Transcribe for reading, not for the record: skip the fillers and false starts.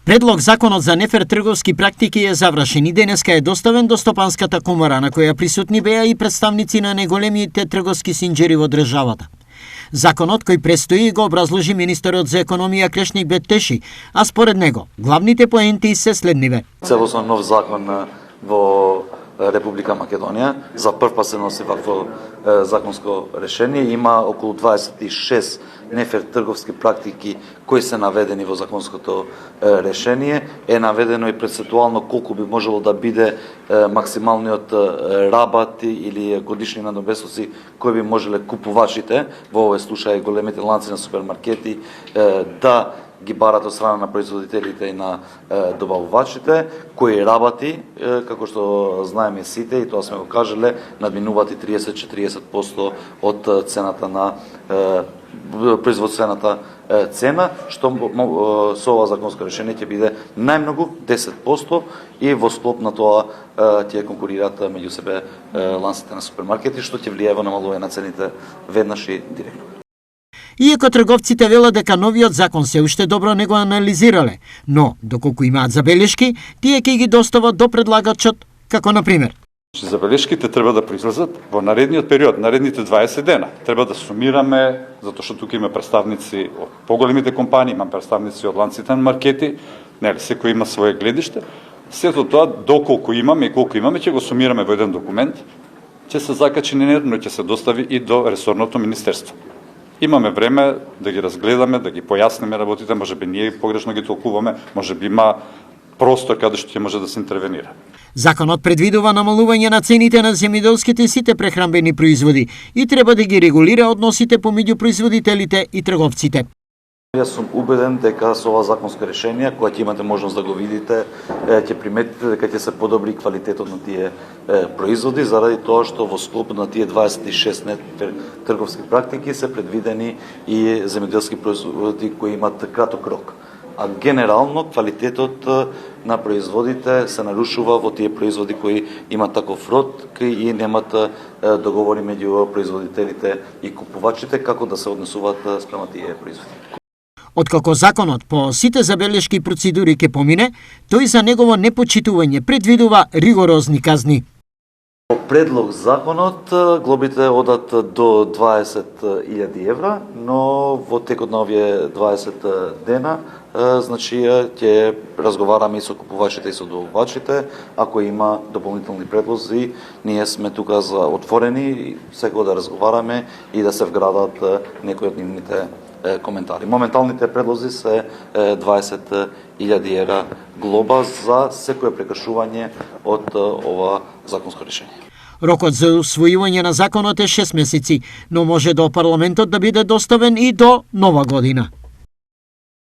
Предлог законот за нефер трговски практики е завршен и денеска е доставен до Стопанската комора, на која присутни беа и представници на најголемите трговски синџери во државата. Законот кој престои го образложи министерот за економија Крешник Бектеши, а според него главните поенти се следниве. Целосно нов закон во Република Македонија, за прв пат се носи вакво законско решение, има околу 26 нефер трговски практики кои се наведени во законското решение, е наведено и процентуално колку би можело да биде максималниот рабат или годишни надобесоци кои би можеле купувачите, во овој случај големите ланци на супермаркети, да ги барат од страна на производителите и на добавувачите, кои рабати, како што знаеме сите, и тоа сме го кажале, надминуваат и 30-40% од цената на производствената цена, што со ова законско решение ќе биде најмногу 10% и во склоп на тоа ќе конкурираат меѓу себе ланците на супермаркети, што ќе влијае во намалување на цените веднаш и директно. Иако трговците велат дека новиот закон се уште добро не го анализирале, но доколку имаат забелешки, тие ќе ги достават до предлагачот, како на пример. Забелешките треба да произлезат во наредниот период, наредните 20 дена. Треба да сумираме, затоа што тука има представници од поголемите компании, има представници од ланците на маркети, нели секој има свое гледиште. Сето тоа, доколку имаме и колку имаме, ќе го сумираме во еден документ, ќе се закачи ненедно, ќе се достави и до ресорното министерство. Имаме време да ги разгледаме, да ги појасниме работите, можеби ние погрешно ги толкуваме, можеби има простор каде што ќе може да се интервенира. Законот предвидува намалување на цените на земјоделските сите прехранбени производи и треба да ги регулира односите помеѓу производителите и трговците. Јас сум убеден дека со ова законско решение, кога ќе имате можност да го видите, ќе приметите дека ќе се подобри квалитетот на тие производи, заради тоа што во склоп на тие 26 трговски практики се предвидени и земјоделски производи кои имат краток рок. А генерално квалитетот на производите се нарушува во тие производи кои имат таков род и немат договори меѓу производителите и купувачите како да се однесуваат спрема тие производи. Откако законот по сите забелешки и процедури ќе помине, тој за негово непочитување предвидува ригорозни казни. По предлог законот глобите одат до 20.000 евра, но во текот на овие 20 дена значи ќе разговараме и со купувачите и со добавувачите. Ако има дополнителни предлози, ние сме тука за отворени и секој да разговараме и да се вградат некои од нивните коментари. Моменталните предлози се 20.000 евра глоба за секое прекршување од ова законско решение. Рокот за усвојување на законот е 6 месеци, но може до парламентот да биде доставен и до нова година.